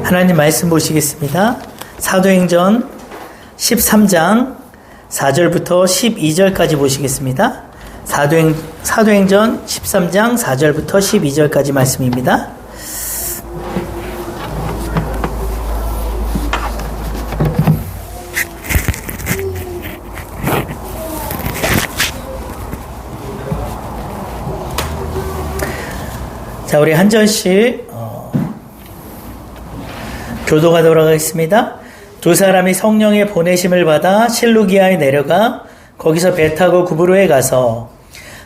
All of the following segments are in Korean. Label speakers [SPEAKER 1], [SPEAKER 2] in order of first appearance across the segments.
[SPEAKER 1] 하나님 말씀 보시겠습니다. 사도행전 13장 4절부터 12절까지 보시겠습니다. 사도행전 13장 4절부터 12절까지 말씀입니다. 자, 우리 한 절씩 교도하도록 하겠습니다. 두 사람이 성령의 보내심을 받아 실루기아에 내려가 거기서 배 타고 구브로에 가서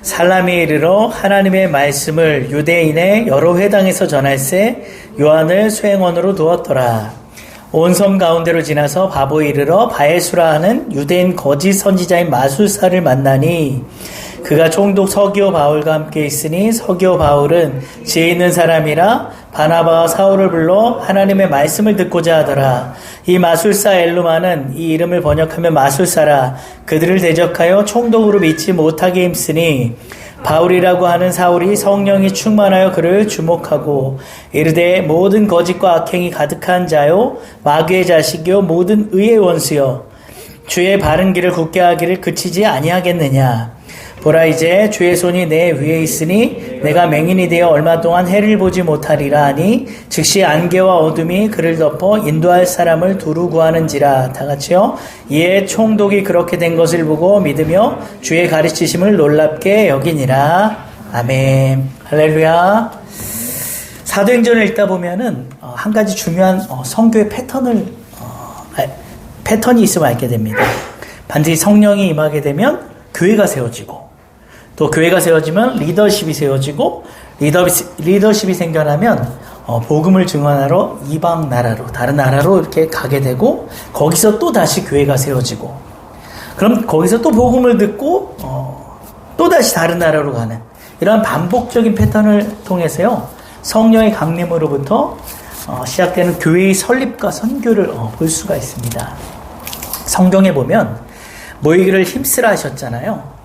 [SPEAKER 1] 살라미에 이르러 하나님의 말씀을 유대인의 여러 회당에서 전할세 요한을 수행원으로 두었더라. 온 섬 가운데로 지나서 바보에 이르러 바에수라 하는 유대인 거짓 선지자인 마술사를 만나니 그가 총독 서기오 바울과 함께 있으니 서기오 바울은 지혜 있는 사람이라 바나바와 사울을 불러 하나님의 말씀을 듣고자 하더라. 이 마술사 엘루마는 이 이름을 번역하면 마술사라. 그들을 대적하여 총독으로 믿지 못하게 힘쓰니 바울이라고 하는 사울이 성령이 충만하여 그를 주목하고 이르되 모든 거짓과 악행이 가득한 자요 마귀의 자식이요 모든 의의 원수요 주의 바른 길을 굳게 하기를 그치지 아니하겠느냐. 보라 이제 주의 손이 내 위에 있으니 내가 맹인이 되어 얼마 동안 해를 보지 못하리라 하니 즉시 안개와 어둠이 그를 덮어 인도할 사람을 두루 구하는지라. 다 같이요. 이에 총독이 그렇게 된 것을 보고 믿으며 주의 가르치심을 놀랍게 여기니라. 아멘. 할렐루야. 사도행전을 읽다 보면은 한 가지 중요한 선교의 패턴이 있으면 알게 됩니다. 반드시 성령이 임하게 되면 교회가 세워지고 또 교회가 세워지면 리더십이 세워지고 리더십이 생겨나면 복음을 증언하러 이방 나라로 다른 나라로 이렇게 가게 되고 거기서 또 다시 교회가 세워지고 그럼 거기서 또 복음을 듣고 또 다시 다른 나라로 가는 이러한 반복적인 패턴을 통해서요 성령의 강림으로부터 시작되는 교회의 설립과 선교를 볼 수가 있습니다. 성경에 보면 모이기를 힘쓰라 하셨잖아요.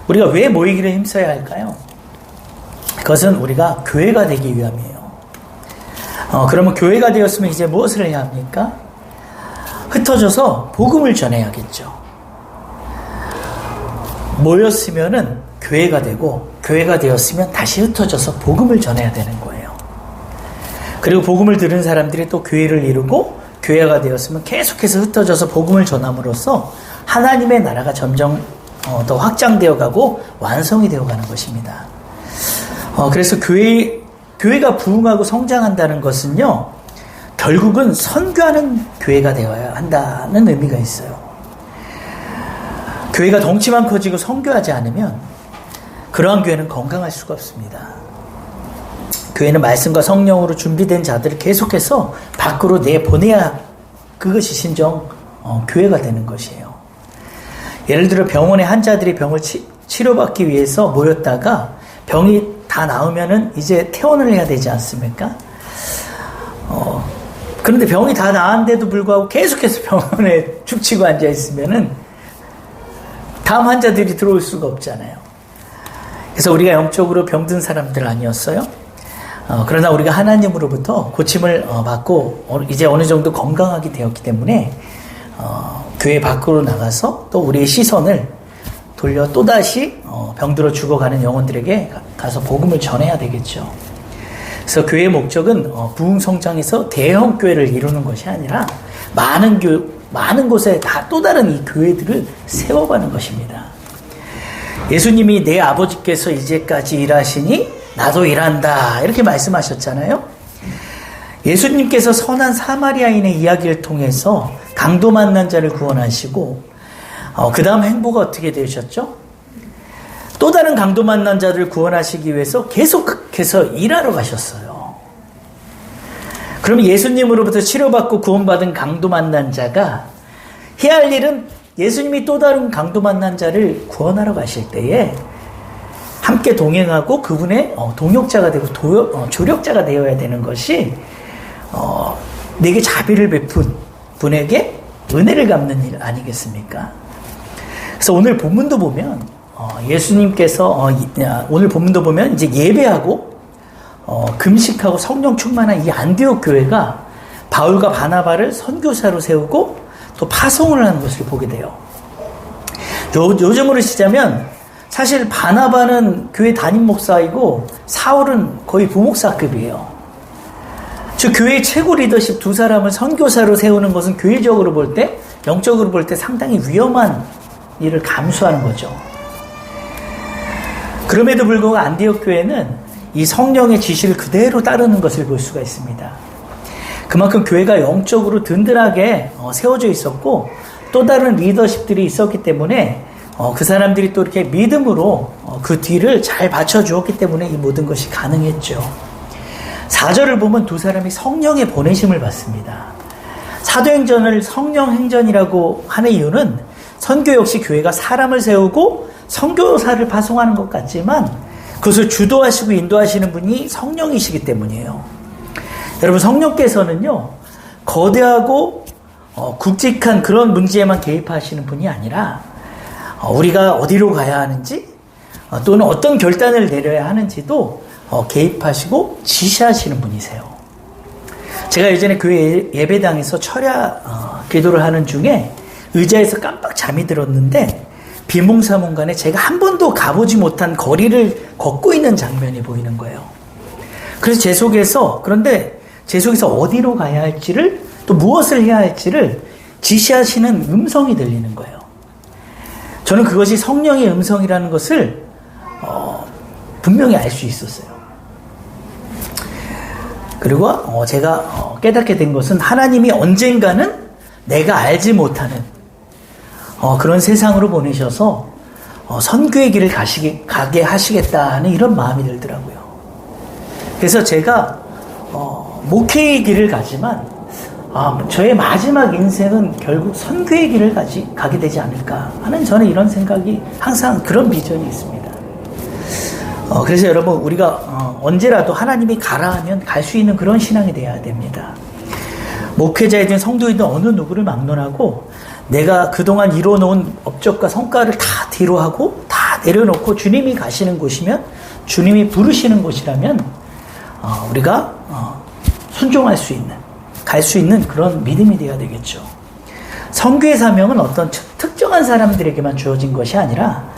[SPEAKER 1] 우리가 왜 모이기를 힘써야 할까요? 그것은 우리가 교회가 되기 위함이에요. 그러면 교회가 되었으면 이제 무엇을 해야 합니까? 흩어져서 복음을 전해야겠죠. 모였으면은 교회가 되고 교회가 되었으면 다시 흩어져서 복음을 전해야 되는 거예요. 그리고 복음을 들은 사람들이 또 교회를 이루고 교회가 되었으면 계속해서 흩어져서 복음을 전함으로써 하나님의 나라가 점점 더 확장되어 가고 완성이 되어 가는 것입니다. 그래서 교회가 부흥하고 성장한다는 것은요, 결국은 선교하는 교회가 되어야 한다는 의미가 있어요. 교회가 덩치만 커지고 선교하지 않으면 그러한 교회는 건강할 수가 없습니다. 교회는 말씀과 성령으로 준비된 자들을 계속해서 밖으로 내보내야 그것이 진정 교회가 되는 것이에요. 예를 들어 병원에 환자들이 병을 치료받기 위해서 모였다가 병이 다 나으면은 이제 퇴원을 해야 되지 않습니까? 그런데 병이 다 나았는데도 불구하고 계속해서 병원에 죽치고 앉아 있으면은 다음 환자들이 들어올 수가 없잖아요. 그래서 우리가 영적으로 병든 사람들 아니었어요? 그러나 우리가 하나님으로부터 고침을 받고 이제 어느 정도 건강하게 되었기 때문에 교회 밖으로 나가서 또 우리의 시선을 돌려 또다시 병들어 죽어가는 영혼들에게 가서 복음을 전해야 되겠죠. 그래서 교회의 목적은 부흥 성장에서 대형 교회를 이루는 것이 아니라 많은 곳에 다 또 다른 이 교회들을 세워가는 것입니다. 예수님이 내 아버지께서 이제까지 일하시니 나도 일한다 이렇게 말씀하셨잖아요. 예수님께서 선한 사마리아인의 이야기를 통해서 강도 만난 자를 구원하시고 그 다음 행보가 어떻게 되셨죠? 또 다른 강도 만난 자들을 구원하시기 위해서 계속해서 일하러 가셨어요. 그러면 예수님으로부터 치료받고 구원받은 강도 만난 자가 해야 할 일은 예수님이 또 다른 강도 만난 자를 구원하러 가실 때에 함께 동행하고 그분의 동역자가 되고 조력자가 되어야 되는 것이 내게 자비를 베푼 분에게 은혜를 갚는 일 아니겠습니까? 그래서 오늘 본문도 보면 예수님께서 오늘 본문도 보면 이제 예배하고 금식하고 성령 충만한 이 안디옥 교회가 바울과 바나바를 선교사로 세우고 또 파송을 하는 것을 보게 돼요. 요즘으로 치자면 사실 바나바는 교회 담임 목사이고 사울은 거의 부목사급이에요. 즉 교회의 최고 리더십 두 사람을 선교사로 세우는 것은 교회적으로 볼 때, 영적으로 볼 때 상당히 위험한 일을 감수하는 거죠. 그럼에도 불구하고 안디옥 교회는 이 성령의 지시를 그대로 따르는 것을 볼 수가 있습니다. 그만큼 교회가 영적으로 든든하게 세워져 있었고 또 다른 리더십들이 있었기 때문에 그 사람들이 또 이렇게 믿음으로 그 뒤를 잘 받쳐주었기 때문에 이 모든 것이 가능했죠. 4절을 보면 두 사람이 성령의 보내심을 받습니다. 사도행전을 성령행전이라고 하는 이유는 선교 역시 교회가 사람을 세우고 선교사를 파송하는 것 같지만 그것을 주도하시고 인도하시는 분이 성령이시기 때문이에요. 여러분, 성령께서는요 거대하고 굵직한 그런 문제에만 개입하시는 분이 아니라 우리가 어디로 가야 하는지 또는 어떤 결단을 내려야 하는지도 개입하시고 지시하시는 분이세요. 제가 예전에 교회 예배당에서 철야 기도를 하는 중에 의자에서 깜빡 잠이 들었는데 비몽사몽간에 제가 한 번도 가보지 못한 거리를 걷고 있는 장면이 보이는 거예요. 그래서 그런데 제 속에서 어디로 가야 할지를 또 무엇을 해야 할지를 지시하시는 음성이 들리는 거예요. 저는 그것이 성령의 음성이라는 것을 분명히 알 수 있었어요. 그리고 제가 깨닫게 된 것은 하나님이 언젠가는 내가 알지 못하는 그런 세상으로 보내셔서 선교의 길을 가게 하시겠다 하는 이런 마음이 들더라고요. 그래서 제가 목회의 길을 가지만 저의 마지막 인생은 결국 선교의 길을 가게 되지 않을까 하는 저는 이런 생각이 항상 그런 비전이 있습니다. 그래서 여러분 우리가 언제라도 하나님이 가라 하면 갈 수 있는 그런 신앙이 되어야 됩니다. 목회자이든 성도이든 어느 누구를 막론하고 내가 그동안 이뤄놓은 업적과 성과를 다 뒤로하고 다 내려놓고 주님이 가시는 곳이면 주님이 부르시는 곳이라면 우리가 순종할 수 있는 갈 수 있는 그런 믿음이 되어야 되겠죠. 선교의 사명은 어떤 특정한 사람들에게만 주어진 것이 아니라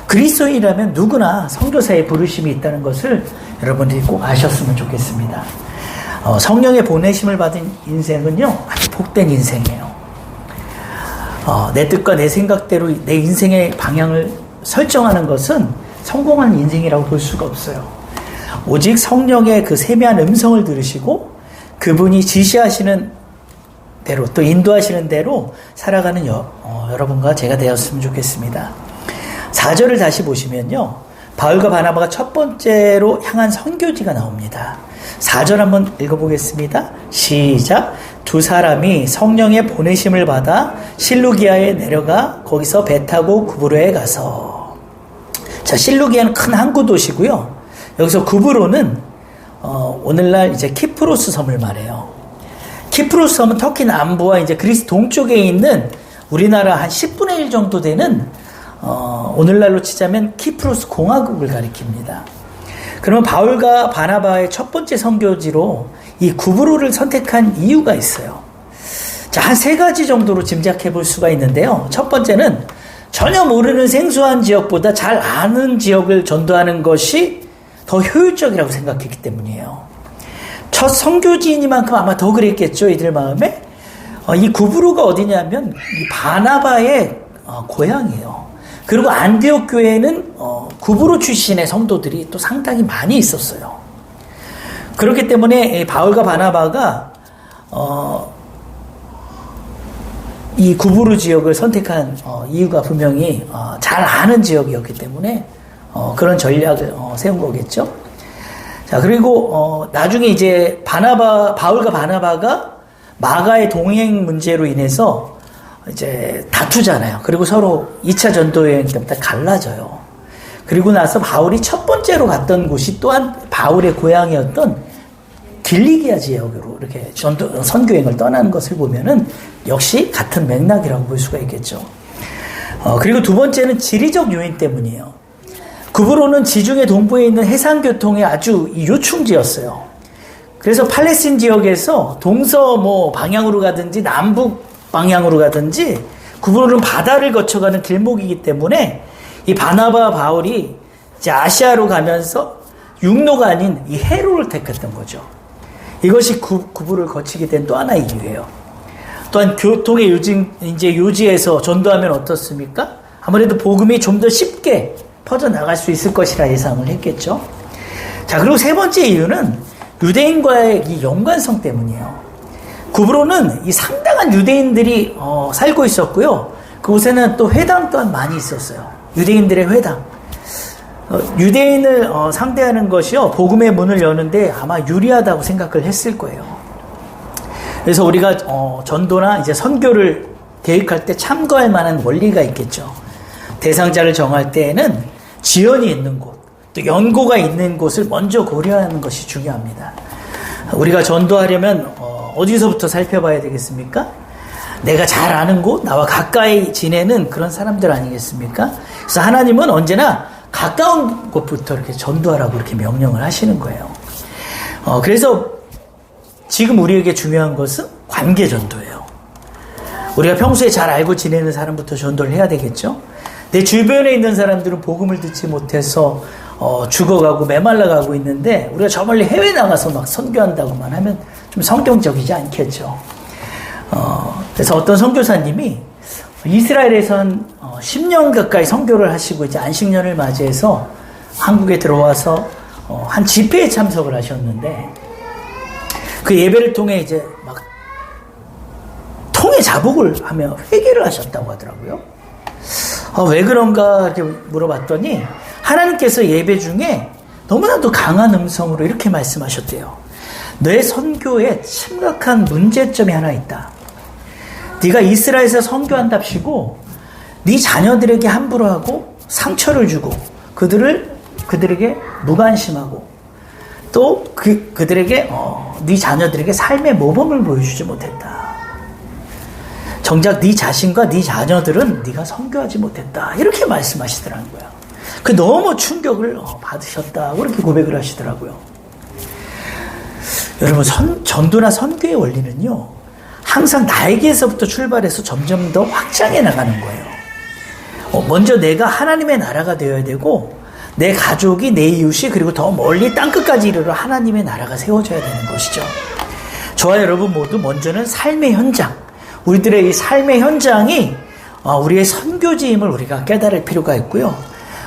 [SPEAKER 1] 그리스도인이라면 누구나 선교사의 부르심이 있다는 것을 여러분들이 꼭 아셨으면 좋겠습니다. 성령의 보내심을 받은 인생은요 아주 복된 인생이에요. 내 뜻과 내 생각대로 내 인생의 방향을 설정하는 것은 성공한 인생이라고 볼 수가 없어요. 오직 성령의 그 세미한 음성을 들으시고 그분이 지시하시는 대로 또 인도하시는 대로 살아가는 여러분과 제가 되었으면 좋겠습니다. 4절을 다시 보시면요 바울과 바나바가 첫 번째로 향한 선교지가 나옵니다. 4절 한번 읽어보겠습니다. 시작. 두 사람이 성령의 보내심을 받아 실루기아에 내려가 거기서 배 타고 구브로에 가서. 자, 실루기아는 큰 항구 도시고요. 여기서 구브로는 오늘날 이제 키프로스 섬을 말해요. 키프로스 섬은 터키 남부와 이제 그리스 동쪽에 있는 우리나라 한 10분의 1 정도 되는 오늘날로 치자면 키프로스 공화국을 가리킵니다. 그러면 바울과 바나바의 첫 번째 선교지로 이 구브로를 선택한 이유가 있어요. 자, 한 3가지 정도로 짐작해 볼 수가 있는데요. 첫 번째는 전혀 모르는 생소한 지역보다 잘 아는 지역을 전도하는 것이 더 효율적이라고 생각했기 때문이에요. 첫 선교지이니만큼 아마 더 그랬겠죠, 이들 마음에. 이 구브로가 어디냐면 이 바나바의 고향이에요. 그리고 안디옥 교회에는 구브로 출신의 성도들이 또 상당히 많이 있었어요. 그렇기 때문에 바울과 바나바가 이 구브로 지역을 선택한 이유가 분명히 잘 아는 지역이었기 때문에 그런 전략을 세운 거겠죠. 자, 그리고 나중에 이제 바울과 바나바가 마가의 동행 문제로 인해서 이제 다투잖아요. 그리고 서로 2차 전도 여행 때부터 갈라져요. 그리고 나서 바울이 첫 번째로 갔던 곳이 또한 바울의 고향이었던 길리기아 지역으로 이렇게 선교행을 떠나는 것을 보면은 역시 같은 맥락이라고 볼 수가 있겠죠. 그리고 두 번째는 지리적 요인 때문이에요. 구브로는 지중해 동부에 있는 해상교통의 아주 요충지였어요. 그래서 팔레스틴 지역에서 동서 방향으로 가든지 남북 방향으로 가든지 구부로는 바다를 거쳐가는 길목이기 때문에 이 바나바 바울이 이제 아시아로 가면서 육로가 아닌 이 해로를 택했던 거죠. 이것이 구부를 거치게 된 또 하나의 이유예요. 또한 교통의 요지에서 전도하면 어떻습니까? 아무래도 복음이 좀 더 쉽게 퍼져나갈 수 있을 것이라 예상을 했겠죠. 자, 그리고 세 번째 이유는 유대인과의 이 연관성 때문이에요. 구브로는 이 상당한 유대인들이 살고 있었고요. 그곳에는 또 회당 또한 많이 있었어요. 유대인들의 회당. 유대인을 상대하는 것이요, 복음의 문을 여는데 아마 유리하다고 생각을 했을 거예요. 그래서 우리가 전도나 이제 선교를 계획할 때 참고할 만한 원리가 있겠죠. 대상자를 정할 때에는 지연이 있는 곳, 또 연고가 있는 곳을 먼저 고려하는 것이 중요합니다. 우리가 전도하려면 어디서부터 살펴봐야 되겠습니까? 내가 잘 아는 곳, 나와 가까이 지내는 그런 사람들 아니겠습니까? 그래서 하나님은 언제나 가까운 곳부터 이렇게 전도하라고 이렇게 명령을 하시는 거예요. 그래서 지금 우리에게 중요한 것은 관계 전도예요. 우리가 평소에 잘 알고 지내는 사람부터 전도를 해야 되겠죠. 내 주변에 있는 사람들은 복음을 듣지 못해서 죽어가고 메말라가고 있는데 우리가 저 멀리 해외 나가서 막 선교한다고만 하면 좀 성경적이지 않겠죠. 그래서 어떤 선교사님이 이스라엘에서 한 10년 가까이 선교를 하시고 이제 안식년을 맞이해서 한국에 들어와서 한 집회에 참석을 하셨는데 그 예배를 통해 이제 막 통해 자복을 하며 회개를 하셨다고 하더라고요. 왜 그런가 이렇게 물어봤더니 하나님께서 예배 중에 너무나도 강한 음성으로 이렇게 말씀하셨대요. 내 선교에 심각한 문제점이 하나 있다. 네가 이스라엘에서 선교한답시고 네 자녀들에게 함부로 하고 상처를 주고 그들에게 무관심하고 또 그들에게 네 자녀들에게 삶의 모범을 보여주지 못했다. 정작 네 자신과 네 자녀들은 네가 선교하지 못했다. 이렇게 말씀하시더라는 거야. 너무 충격을 받으셨다고 이렇게 고백을 하시더라고요. 여러분, 전도나 선교의 원리는요, 항상 나에게서부터 출발해서 점점 더 확장해 나가는 거예요. 먼저 내가 하나님의 나라가 되어야 되고 내 가족이, 내 이웃이, 그리고 더 멀리 땅끝까지 이르러 하나님의 나라가 세워져야 되는 것이죠. 저와 여러분 모두 먼저는 삶의 현장, 우리들의 이 삶의 현장이 우리의 선교지임을 우리가 깨달을 필요가 있고요.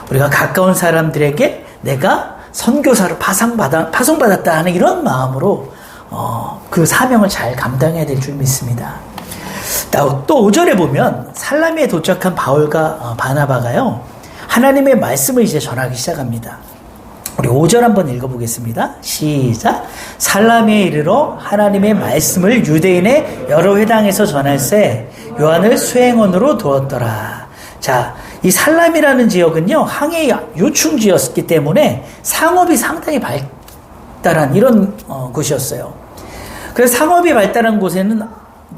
[SPEAKER 1] 우리가 가까운 사람들에게 내가 선교사로 파송받았다 하는 이런 마음으로 그 사명을 잘 감당해야 될 줄 믿습니다. 또 5절에 보면 살라미에 도착한 바울과 바나바가요, 하나님의 말씀을 이제 전하기 시작합니다. 우리 5절 한번 읽어보겠습니다. 시작. 살라미에 이르러 하나님의 말씀을 유대인의 여러 회당에서 전할새 요한을 수행원으로 두었더라. 자, 이 살람이라는 지역은요, 항해 요충지였기 때문에 상업이 상당히 발달한 이런 곳이었어요. 그래서 상업이 발달한 곳에는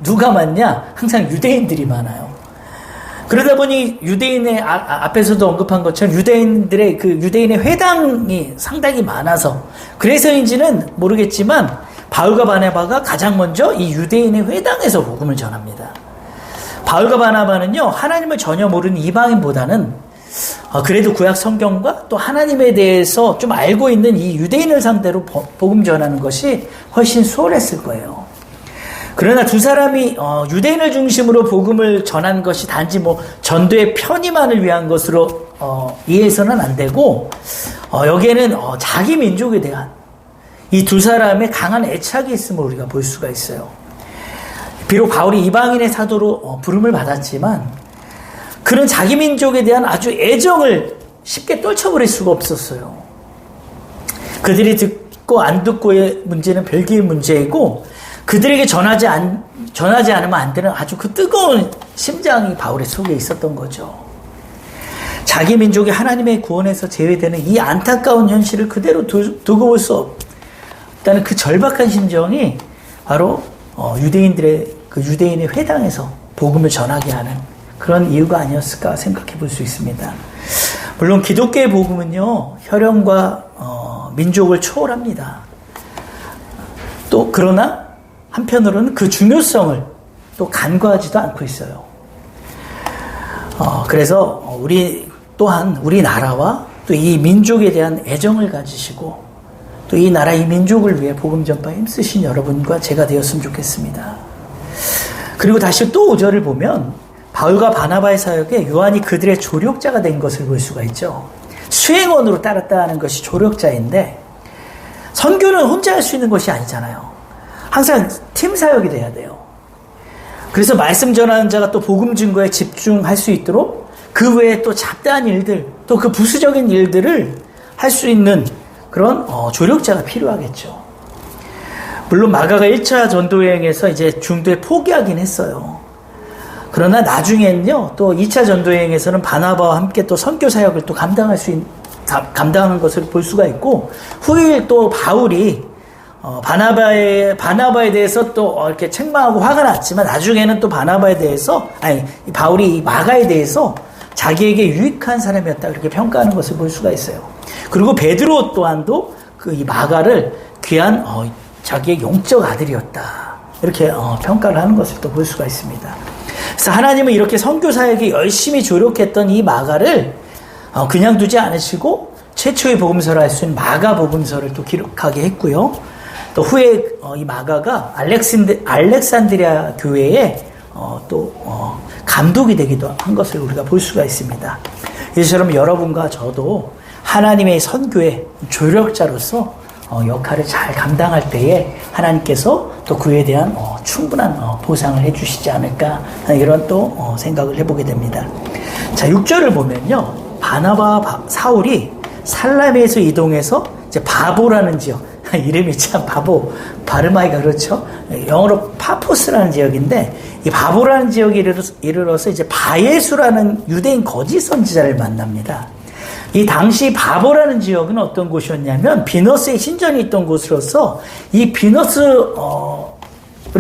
[SPEAKER 1] 누가 많냐? 항상 유대인들이 많아요. 그러다 보니 유대인의 앞에서도 언급한 것처럼 유대인들의 유대인의 회당이 상당히 많아서, 그래서인지는 모르겠지만 바울과 바나바가 가장 먼저 이 유대인의 회당에서 복음을 전합니다. 바울과 바나바는요, 하나님을 전혀 모르는 이방인보다는 그래도 구약 성경과 또 하나님에 대해서 좀 알고 있는 이 유대인을 상대로 복음 전하는 것이 훨씬 수월했을 거예요. 그러나 두 사람이 유대인을 중심으로 복음을 전한 것이 단지 전도의 편의만을 위한 것으로 이해해서는 안 되고, 여기에는 자기 민족에 대한 이 두 사람의 강한 애착이 있음을 우리가 볼 수가 있어요. 비록 바울이 이방인의 사도로 부름을 받았지만 그는 자기 민족에 대한 아주 애정을 쉽게 떨쳐버릴 수가 없었어요. 그들이 듣고 안 듣고의 문제는 별개의 문제이고, 그들에게 전하지 않으면 안 되는 아주 그 뜨거운 심장이 바울의 속에 있었던 거죠. 자기 민족이 하나님의 구원에서 제외되는 이 안타까운 현실을 그대로 두고 볼 수 없다는 그 절박한 심정이 바로 유대인들의 유대인의 회당에서 복음을 전하게 하는 그런 이유가 아니었을까 생각해 볼 수 있습니다. 물론 기독교의 복음은요, 혈연과 민족을 초월합니다. 또 그러나 한편으로는 그 중요성을 또 간과하지도 않고 있어요. 그래서 우리 또한 우리나라와 또 이 민족에 대한 애정을 가지시고 또 이 나라 이 민족을 위해 복음 전파에 힘쓰신 여러분과 제가 되었으면 좋겠습니다. 그리고 다시 또 5절을 보면 바울과 바나바의 사역에 요한이 그들의 조력자가 된 것을 볼 수가 있죠. 수행원으로 따랐다는 것이 조력자인데 선교는 혼자 할 수 있는 것이 아니잖아요. 항상 팀 사역이 돼야 돼요. 그래서 말씀 전하는 자가 또 복음 증거에 집중할 수 있도록 그 외에 또 잡다한 일들, 또 그 부수적인 일들을 할 수 있는 그런 조력자가 필요하겠죠. 물론 마가가 1차 전도여행에서 이제 중도에 포기하긴 했어요. 그러나 나중엔요, 또 2차 전도여행에서는 바나바와 함께 또 선교 사역을 또 감당하는 것을 볼 수가 있고, 후일 또 바울이 바나바에 대해서 또 이렇게 책망하고 화가 났지만 나중에는 또 바울이 마가에 대해서 자기에게 유익한 사람이었다 이렇게 평가하는 것을 볼 수가 있어요. 그리고 베드로 또한도 이 마가를 귀한 자기의 영적 아들이었다 이렇게 평가를 하는 것을 또 볼 수가 있습니다. 그래서 하나님은 이렇게 선교 사역에 열심히 조력했던 이 마가를 그냥 두지 않으시고 최초의 복음서를 할 수 있는 마가 복음서를 또 기록하게 했고요. 또 후에 이 마가가 알렉산드리아 교회에 또 감독이 되기도 한 것을 우리가 볼 수가 있습니다. 이처럼 여러분과 저도 하나님의 선교의 조력자로서 역할을 잘 감당할 때에 하나님께서 또 그에 대한 충분한 보상을 해주시지 않을까 이런 또 생각을 해보게 됩니다. 자, 6절을 보면요, 바나바와 사울이 살라미에서 이동해서 이제 바보라는 지역, 이름이 참 바보, 발음하기가 그렇죠. 영어로 파포스라는 지역인데 이 바보라는 지역에 이르러서 이제 바예수라는 유대인 거짓 선지자를 만납니다. 이 당시 바보라는 지역은 어떤 곳이었냐면 비너스의 신전이 있던 곳으로서 이 비너스를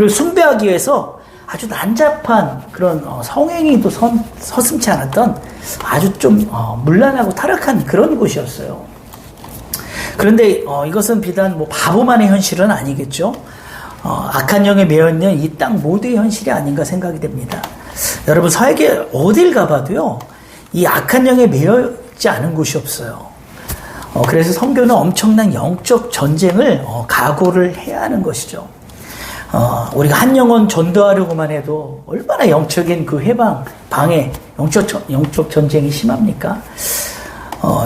[SPEAKER 1] 숭배하기 위해서 아주 난잡한 그런 성행위도 서슴지 않았던 아주 좀 문란하고 타락한 그런 곳이었어요. 그런데 이것은 비단 뭐 바보만의 현실은 아니겠죠. 악한 영에 매여있는 이 땅 모두의 현실이 아닌가 생각이 됩니다. 여러분, 세계 어딜 가봐도요, 이 악한 영에 매여있지 않은 곳이 없어요. 그래서 선교는 엄청난 영적 전쟁을 각오를 해야 하는 것이죠. 우리가 한 영혼 전도하려고만 해도 얼마나 영적인 그 방해, 영적 전쟁이 심합니까?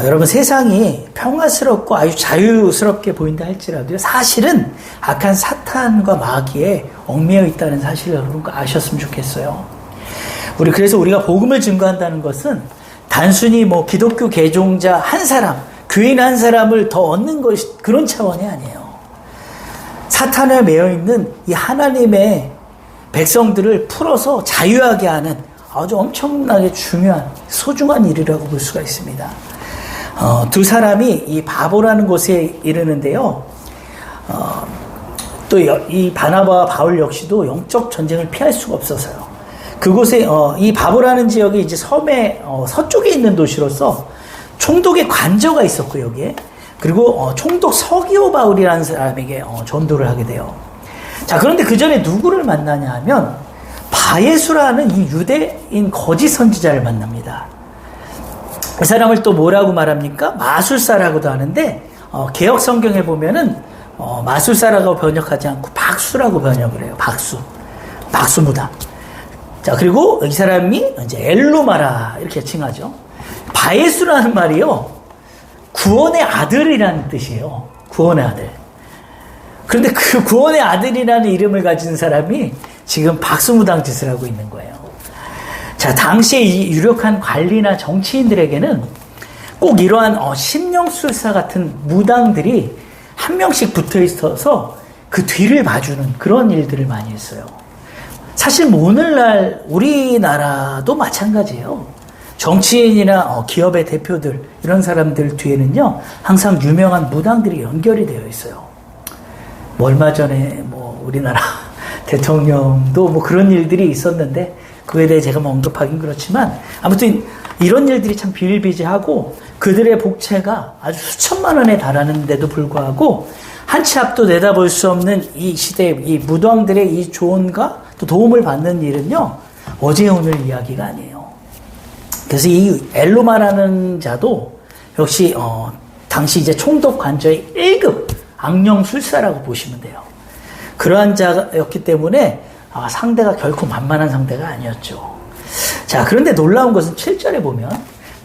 [SPEAKER 1] 여러분, 세상이 평화스럽고 아주 자유스럽게 보인다 할지라도요, 사실은 악한 사탄과 마귀에 얽매여 있다는 사실을 여러분 아셨으면 좋겠어요. 그래서 우리가 복음을 증거한다는 것은 단순히 뭐 기독교 개종자 한 사람, 교인 한 사람을 더 얻는 것이 그런 차원이 아니에요. 사탄에 매여 있는 이 하나님의 백성들을 풀어서 자유하게 하는 아주 엄청나게 중요한 소중한 일이라고 볼 수가 있습니다. 두 사람이 이 바보라는 곳에 이르는데요. 또 이 바나바와 바울 역시도 영적 전쟁을 피할 수가 없어서요. 그곳에 이 바보라는 지역이 이제 섬의 서쪽에 있는 도시로서 총독의 관저가 있었고 여기에 그리고 총독 서기오 바울이라는 사람에게 전도를 하게 돼요. 자, 그런데 그 전에 누구를 만나냐 하면 바예수라는 이 유대인 거짓 선지자를 만납니다. 그 사람을 또 뭐라고 말합니까? 마술사라고도 하는데 개역 성경에 보면은 마술사라고 번역하지 않고 박수라고 번역을 해요. 박수무당. 자, 그리고 이 사람이 이제 엘루마라 이렇게 칭하죠. 바예수라는 말이요, 구원의 아들이라는 뜻이에요. 구원의 아들. 그런데 그 구원의 아들이라는 이름을 가진 사람이 지금 박수무당 짓을 하고 있는 거예요. 자, 당시에 이 유력한 관리나 정치인들에게는 꼭 이러한 심령술사 같은 무당들이 한 명씩 붙어 있어서 그 뒤를 봐주는 그런 일들을 많이 했어요. 사실 뭐 오늘날 우리나라도 마찬가지예요. 정치인이나 기업의 대표들 이런 사람들 뒤에는요 항상 유명한 무당들이 연결이 되어 있어요. 뭐 얼마 전에 뭐 우리나라 대통령도 뭐 그런 일들이 있었는데 그에 대해 제가 뭐 언급하긴 그렇지만 아무튼 이런 일들이 참 비일비재하고 그들의 복채가 아주 수천만 원에 달하는데도 불구하고 한 치 앞도 내다볼 수 없는 이 시대의 이 무당들의 이 조언과 또 도움을 받는 일은요, 어제 오늘 이야기가 아니에요. 그래서 이 엘로마라는 자도 역시 당시 이제 총독 관저의 1급 악령술사라고 보시면 돼요. 그러한 자였기 때문에 상대가 결코 만만한 상대가 아니었죠. 자, 그런데 놀라운 것은 7절에 보면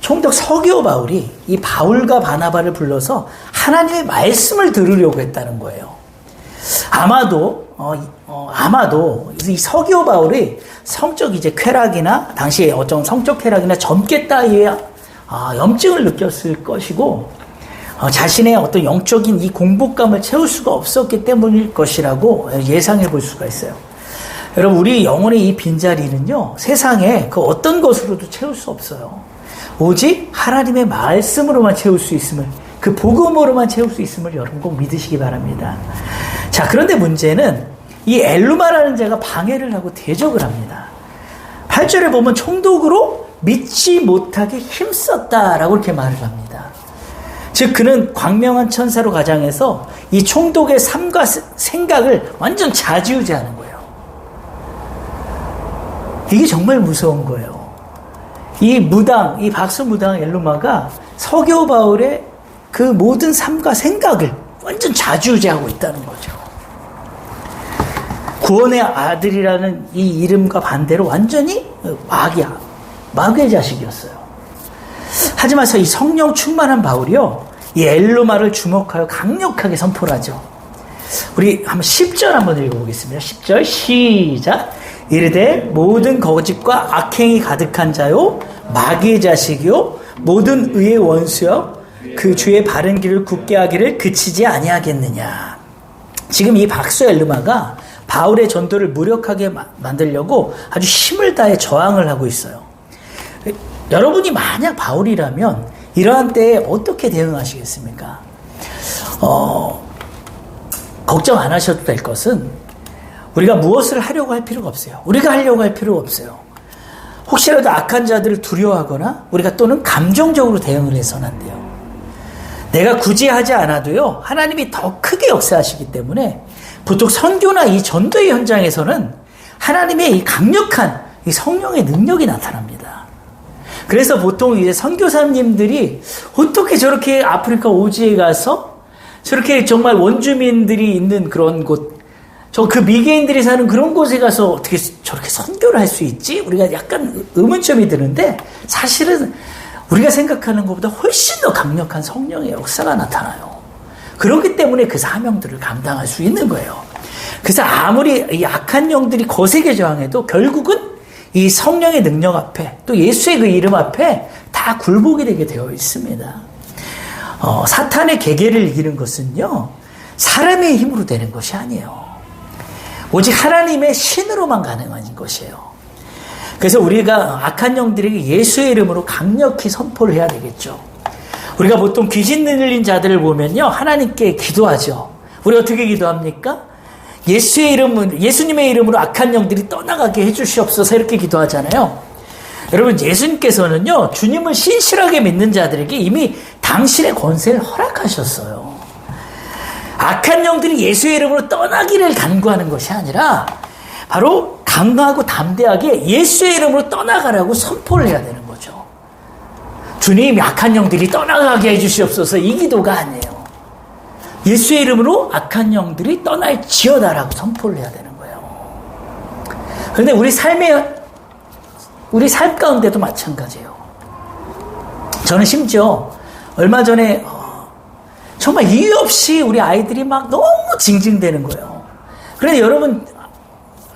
[SPEAKER 1] 총독 서기오 바울이 이 바울과 바나바를 불러서 하나님의 말씀을 들으려고 했다는 거예요. 아마도 이 서기오 바울이 성적 이제 쾌락이나 당시에 어떤 성적 쾌락이나 젊게 따위의 염증을 느꼈을 것이고 자신의 어떤 영적인 이 공복감을 채울 수가 없었기 때문일 것이라고 예상해 볼 수가 있어요. 여러분, 우리 영혼의 이 빈자리는요, 세상에 그 어떤 것으로도 채울 수 없어요. 오직 하나님의 말씀으로만 채울 수 있음을, 그 복음으로만 채울 수 있음을 여러분 꼭 믿으시기 바랍니다. 자, 그런데 문제는 이 엘루마라는 자가 방해를 하고 대적을 합니다. 8절에 보면 총독으로 믿지 못하게 힘썼다라고 이렇게 말을 합니다. 즉 그는 광명한 천사로 가장해서 이 총독의 삶과 생각을 완전 좌지우지하는 거예요. 이게 정말 무서운 거예요. 이 박수 무당 엘루마가 서기오 바울의 그 모든 삶과 생각을 완전 좌지우지하고 있다는 거죠. 구원의 아들이라는 이 이름과 반대로 완전히 마귀의 자식이었어요. 하지만 이 성령 충만한 바울이요, 이 엘루마를 주목하여 강력하게 선포를 하죠. 우리 한번 10절 한번 읽어보겠습니다. 10절 시작. 이르되 모든 거짓과 악행이 가득한 자요, 마귀의 자식이요, 모든 의의 원수요, 그 주의 바른 길을 굳게 하기를 그치지 아니하겠느냐. 지금 이 박수 엘루마가 바울의 전도를 무력하게 만들려고 아주 힘을 다해 저항을 하고 있어요. 여러분이 만약 바울이라면 이러한 때에 어떻게 대응하시겠습니까? 걱정 안 하셔도 될 것은 우리가 무엇을 하려고 할 필요가 없어요. 우리가 하려고 할 필요가 없어요. 혹시라도 악한 자들을 두려워하거나 우리가 또는 감정적으로 대응을 해서는 안 돼요. 내가 굳이 하지 않아도요, 하나님이 더 크게 역사하시기 때문에 보통 선교나 이 전도의 현장에서는 하나님의 이 강력한 이 성령의 능력이 나타납니다. 그래서 보통 이제 선교사님들이 어떻게 저렇게 아프리카 오지에 가서 저렇게 정말 원주민들이 있는 그런 곳, 그 미개인들이 사는 그런 곳에 가서 어떻게 저렇게 선교를 할 수 있지? 우리가 약간 의문점이 드는데 사실은 우리가 생각하는 것보다 훨씬 더 강력한 성령의 역사가 나타나요. 그렇기 때문에 그 사명들을 감당할 수 있는 거예요. 그래서 아무리 이 악한 영들이 거세게 저항해도 결국은 이 성령의 능력 앞에 또 예수의 그 이름 앞에 다 굴복이 되게 되어 있습니다. 사탄의 계계를 이기는 것은요, 사람의 힘으로 되는 것이 아니에요. 오직 하나님의 신으로만 가능한 것이에요. 그래서 우리가 악한 영들에게 예수의 이름으로 강력히 선포를 해야 되겠죠. 우리가 보통 귀신 들린 자들을 보면요, 하나님께 기도하죠. 우리 어떻게 기도합니까? 예수님의 이름으로 악한 영들이 떠나가게 해주시옵소서 이렇게 기도하잖아요. 여러분, 예수님께서는요, 주님을 신실하게 믿는 자들에게 이미 당신의 권세를 허락하셨어요. 악한 영들이 예수의 이름으로 떠나기를 간구하는 것이 아니라 바로 강하고 담대하게 예수의 이름으로 떠나가라고 선포를 해야 되는 거죠. 주님, 악한 영들이 떠나가게 해주시옵소서 이 기도가 아니에요. 예수의 이름으로 악한 영들이 떠날지어다라고 선포를 해야 되는 거예요. 그런데 우리 삶 가운데도 마찬가지예요. 저는 심지어 얼마 전에 정말 이유 없이 우리 아이들이 막 너무 징징대는 거예요. 그런데 여러분,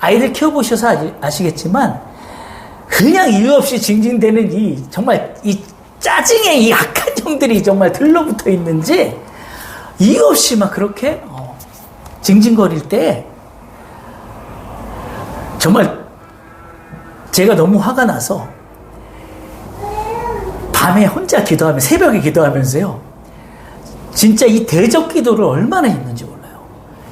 [SPEAKER 1] 아이들 키워보셔서 아시겠지만 그냥 이유 없이 징징대는 정말 이 짜증의 이 악한 영들이 정말 들러붙어 있는지 이유 없이 막 그렇게 징징거릴 때 정말 제가 너무 화가 나서 밤에 혼자 기도하면, 새벽에 기도하면서요, 진짜 이 대적 기도를 얼마나 했는지 몰라요.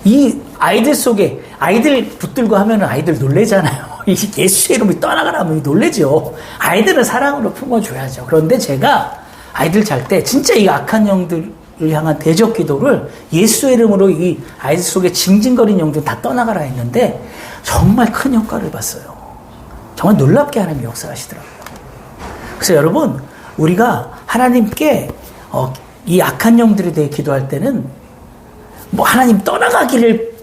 [SPEAKER 1] 이 아이들 속에, 아이들 붙들고 하면은 아이들 놀래잖아요. 예수의 이름이 떠나가라면 놀래죠. 아이들은 사랑으로 품어줘야죠. 그런데 제가 아이들 잘 때 진짜 이 악한 영들 향한 대적 기도를 예수의 이름으로 이 아이들 속에 징징거린 영들 다 떠나가라 했는데 정말 큰 효과를 봤어요. 정말 놀랍게 하나님이 역사하시더라고요. 그래서 여러분, 우리가 하나님께 이 악한 영들에 대해 기도할 때는 뭐 하나님 떠나가기를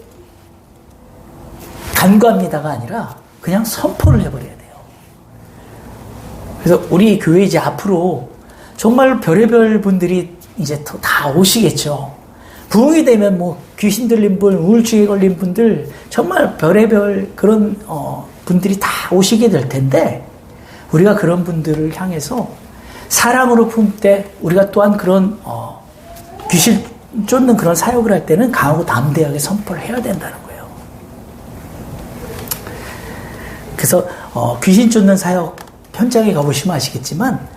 [SPEAKER 1] 간구합니다가 아니라 그냥 선포를 해버려야 돼요. 그래서 우리 교회 이제 앞으로 정말 별의별 분들이 이제 다 오시겠죠. 부흥이 되면 뭐 귀신 들린 분, 우울증에 걸린 분들, 정말 별의별 그런 분들이 다 오시게 될 텐데, 우리가 그런 분들을 향해서 사랑으로 품되 우리가 또한 그런 귀신 쫓는 그런 사역을 할 때는 강하고 담대하게 선포를 해야 된다는 거예요. 그래서 귀신 쫓는 사역 현장에 가보시면 아시겠지만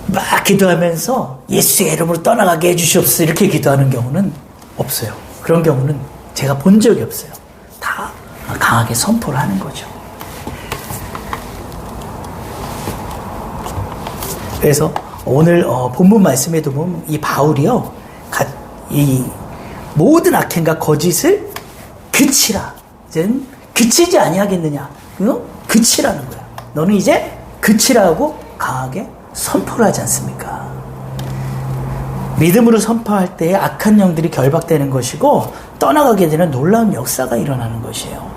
[SPEAKER 1] 막 기도하면서 예수의 이름으로 떠나가게 해주시옵소서 이렇게 기도하는 경우는 없어요. 그런 경우는 제가 본 적이 없어요. 다 강하게 선포를 하는 거죠. 그래서 오늘 본문 말씀에도 보면 이 바울이요, 이 모든 악행과 거짓을 그치라. 이제는 그치지 아니하겠느냐. 그치라는 거야. 너는 이제 그치라고 강하게 선포를 하지 않습니까? 믿음으로 선포할 때에 악한 영들이 결박되는 것이고 떠나가게 되는 놀라운 역사가 일어나는 것이에요.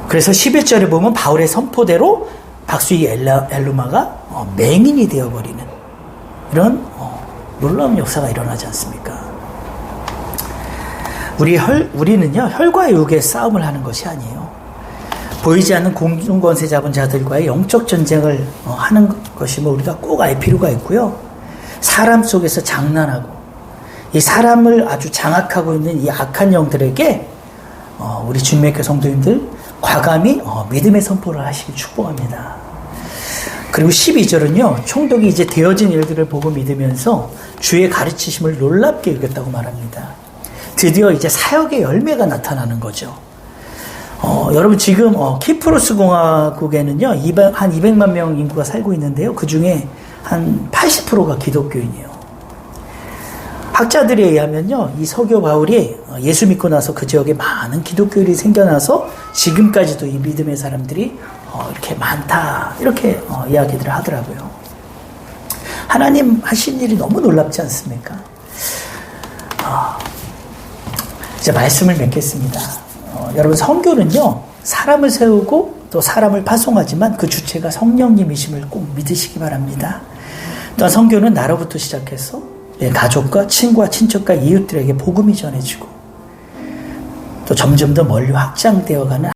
[SPEAKER 1] 그래서 11절에 보면 바울의 선포대로 박수희 엘루마가 맹인이 되어버리는 이런 놀라운 역사가 일어나지 않습니까? 우리는요, 혈과 육의 싸움을 하는 것이 아니에요. 보이지 않는 공중권세 잡은 자들과의 영적 전쟁을 하는 것임을 우리가 꼭 알 필요가 있고요. 사람 속에서 장난하고 이 사람을 아주 장악하고 있는 이 악한 영들에게 우리 주님의 교회 성도님들 과감히 믿음의 선포를 하시길 축복합니다. 그리고 12절은요, 총독이 이제 되어진 일들을 보고 믿으면서 주의 가르치심을 놀랍게 여겼다고 말합니다. 드디어 이제 사역의 열매가 나타나는 거죠. 여러분 지금 키프로스 공화국에는요 한 200만 명 인구가 살고 있는데요, 그 중에 한 80%가 기독교인이에요. 학자들에 의하면요, 이 서교 바울이 예수 믿고 나서 그 지역에 많은 기독교인이 생겨나서 지금까지도 이 믿음의 사람들이 이렇게 많다, 이렇게 이야기들을 하더라고요. 하나님 하신 일이 너무 놀랍지 않습니까? 이제 말씀을 맺겠습니다. 여러분, 선교는요, 사람을 세우고 또 사람을 파송하지만 그 주체가 성령님이심을 꼭 믿으시기 바랍니다. 또한 선교는 나로부터 시작해서 가족과 친구와 친척과 이웃들에게 복음이 전해지고 또 점점 더 멀리 확장되어가는